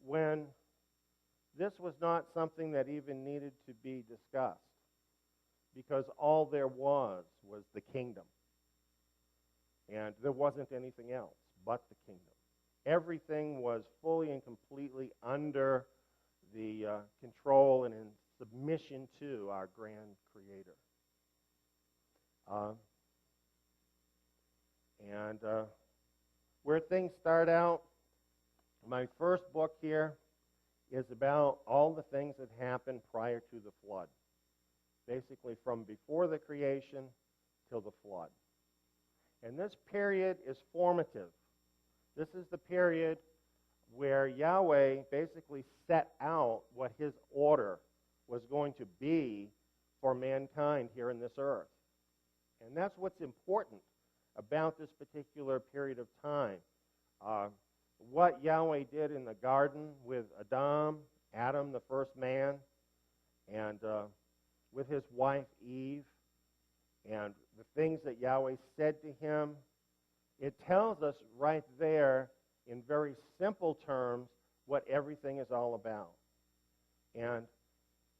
when this was not something that even needed to be discussed, because all there was the kingdom. And there wasn't anything else but the kingdom. Everything was fully and completely under the control and in submission to our grand Creator. Where things start out, my first book here is about all the things that happened prior to the flood. Basically from before the creation till the flood. And this period is formative. This is the period where Yahweh basically set out what His order was going to be for mankind here in this earth. And that's what's important about this particular period of time. What Yahweh did in the garden with Adam, the first man, and with his wife Eve, and the things that Yahweh said to him, it tells us right there in very simple terms what everything is all about. And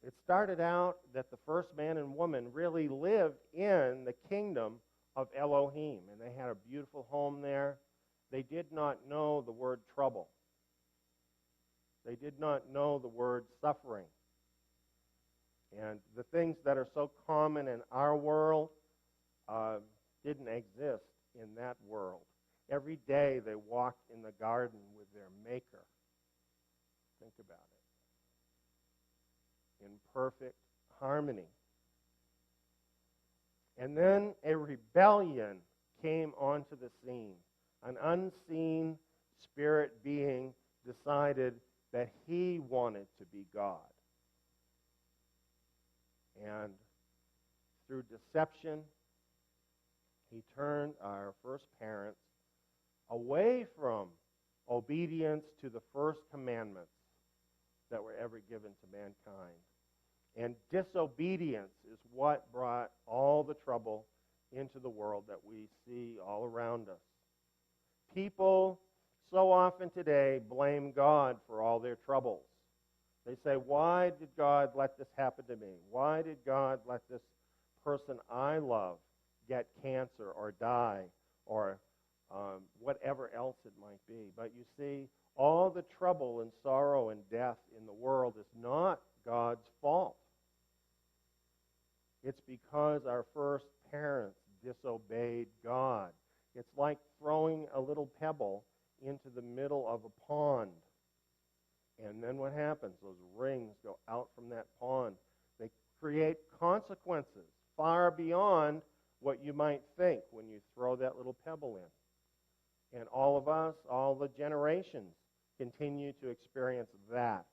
it started out that the first man and woman really lived in the kingdom of Elohim, and they had a beautiful home there. They did not know the word trouble. They did not know the word suffering. And the things that are so common in our world didn't exist in that world. Every day they walked in the garden with their Maker. Think about it. In perfect harmony. And then a rebellion came onto the scene. An unseen spirit being decided that he wanted to be God. And through deception, he turned our first parents away from obedience to the first commandments that were ever given to mankind. And disobedience is what brought all the trouble into the world that we see all around us. People so often today blame God for all their troubles. They say, why did God let this happen to me? Why did God let this person I love get cancer or die or whatever else it might be? But you see, all the trouble and sorrow and death in the world is not God's fault. It's because our first parents disobeyed God. It's like throwing a little pebble into the middle of a pond. And then what happens? Those rings go out from that pond. They create consequences far beyond what you might think when you throw that little pebble in. And all of us, all the generations, continue to experience that.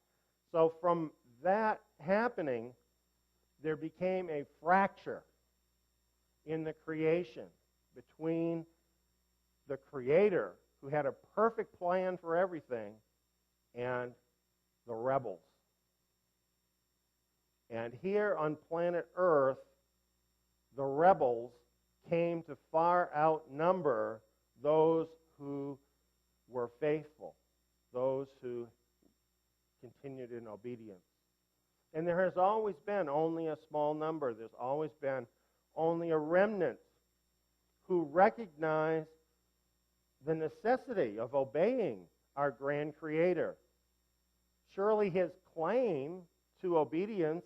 So from that happening, there became a fracture in the creation between the Creator, who had a perfect plan for everything, and the rebels. And here on planet Earth, the rebels came to far outnumber those who were faithful, those who continued in obedience. And there has always been only a small number. There's always been only a remnant who recognize the necessity of obeying our grand Creator. Surely His claim to obedience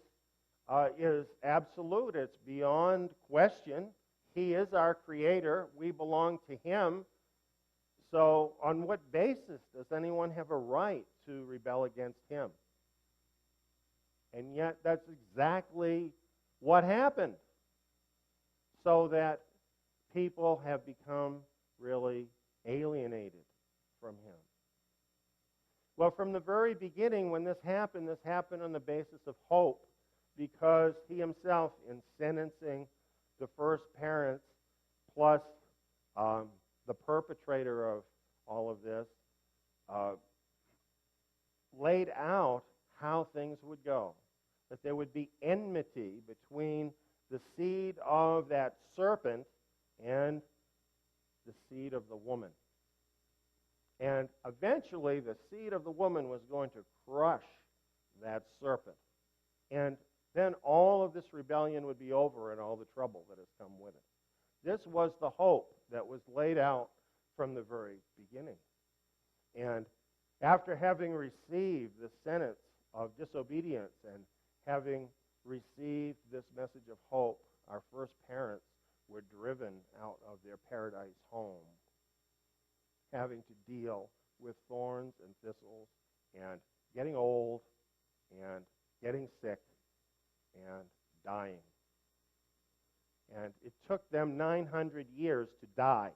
is absolute. It's beyond question. He is our Creator. We belong to Him. So on what basis does anyone have a right to rebel against Him? And yet that's exactly what happened. So that people have become really alienated from Him. Well, from the very beginning when this happened on the basis of hope, because He Himself, in sentencing the first parents plus the perpetrator of all of this, laid out how things would go. That there would be enmity between the seed of that serpent and the seed of the woman. And eventually, the seed of the woman was going to crush that serpent. And then all of this rebellion would be over and all the trouble that has come with it. This was the hope that was laid out from the very beginning. And after having received the sentence of disobedience and having received this message of hope, our first parents were driven out of their paradise home, having to deal with thorns and thistles and getting old and getting sick and dying. And it took them 900 years to die.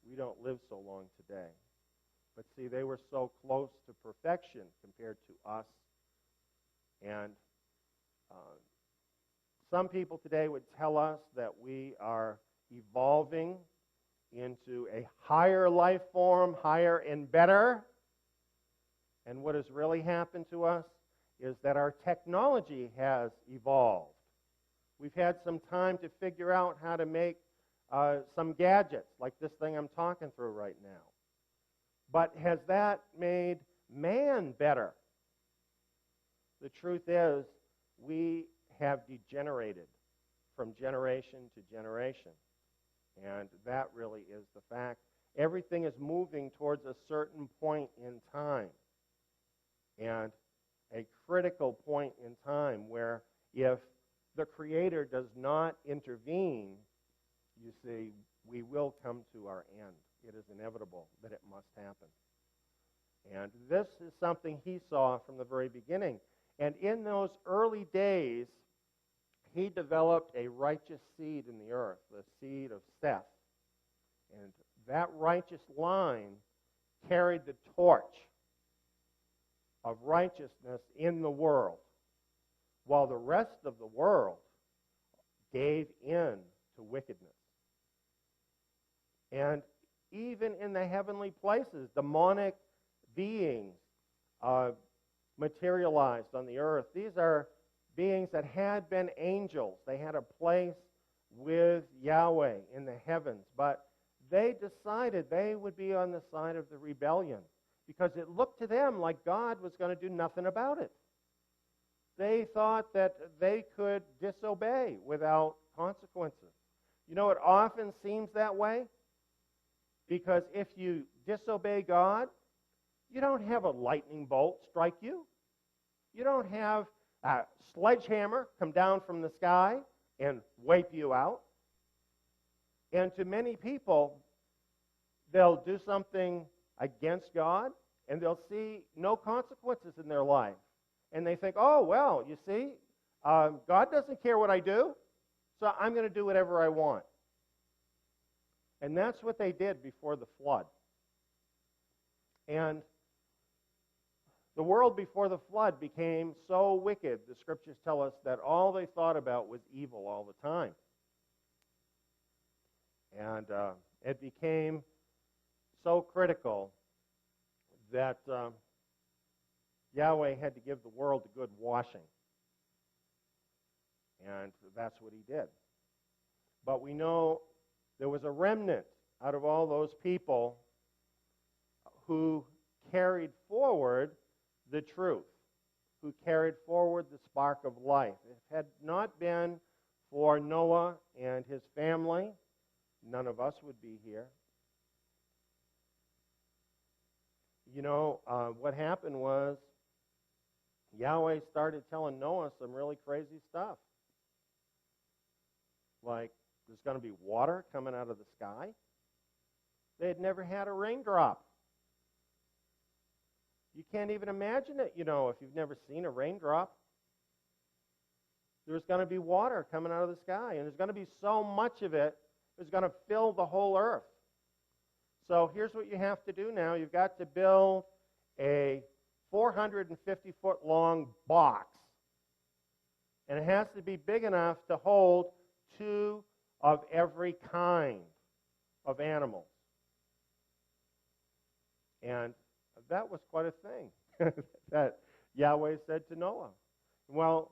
We don't live so long today. But see, they were so close to perfection compared to us. And some people today would tell us that we are evolving into a higher life form, higher and better. And what has really happened to us is that our technology has evolved. We've had some time to figure out how to make some gadgets, like this thing I'm talking through right now. But has that made man better? The truth is, we have degenerated from generation to generation. And that really is the fact. Everything is moving towards a certain point in time. And a critical point in time where if the Creator does not intervene, you see, we will come to our end. It is inevitable that it must happen. And this is something he saw from the very beginning. And in those early days, he developed a righteous seed in the earth, the seed of Seth. And that righteous line carried the torch of righteousness in the world, while the rest of the world gave in to wickedness. And even in the heavenly places, demonic beings materialized on the earth. These are beings that had been angels. They had a place with Yahweh in the heavens, but they decided they would be on the side of the rebellion because it looked to them like God was going to do nothing about it. They thought that they could disobey without consequences. You know, it often seems that way because if you disobey God, you don't have a lightning bolt strike you. You don't have a sledgehammer come down from the sky and wipe you out. And to many people, they'll do something against God, and they'll see no consequences in their life. And they think, oh, well, you see, God doesn't care what I do, so I'm going to do whatever I want. And that's what they did before the flood. And the world before the flood became so wicked, the scriptures tell us, that all they thought about was evil all the time. And it became so critical that Yahweh had to give the world a good washing. And that's what he did. But we know there was a remnant out of all those people who carried forward the truth, who carried forward the spark of life. If it had not been for Noah and his family, none of us would be here. You know, what happened was Yahweh started telling Noah some really crazy stuff. Like, there's going to be water coming out of the sky. They had never had a raindrop. You can't even imagine it, you know, if you've never seen a raindrop. There's going to be water coming out of the sky, and there's going to be so much of it, it's going to fill the whole earth. So here's what you have to do now. You've got to build a 450-foot long box. And it has to be big enough to hold 2 of every kind of animals. And that was quite a thing that Yahweh said to Noah. Well,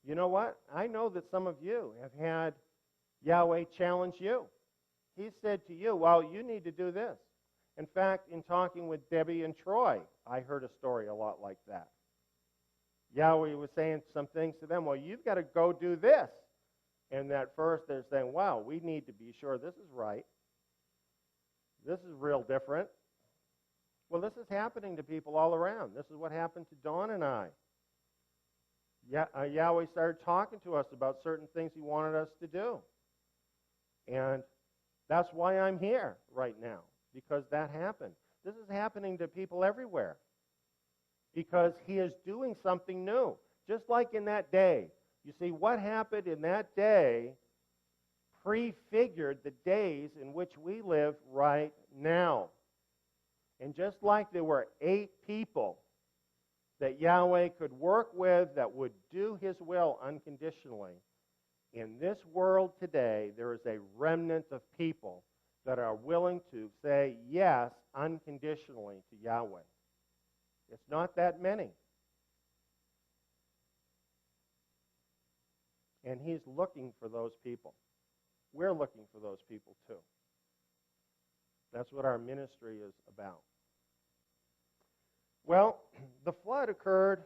you know what? I know that some of you have had Yahweh challenge you. He said to you, well, you need to do this. In fact, in talking with Debbie and Troy, I heard a story a lot like that. Yahweh was saying some things to them. Well, you've got to go do this. And at first they're saying, wow, we need to be sure this is right. This is real different. Well, this is happening to people all around. This is what happened to Dawn and I. Yahweh started talking to us about certain things He wanted us to do. And that's why I'm here right now, because that happened. This is happening to people everywhere because He is doing something new. Just like in that day. You see, what happened in that day prefigured the days in which we live right now. And just like there were 8 people that Yahweh could work with that would do His will unconditionally, in this world today, there is a remnant of people that are willing to say yes unconditionally to Yahweh. It's not that many. And He's looking for those people. We're looking for those people too. That's what our ministry is about. Well, the flood occurred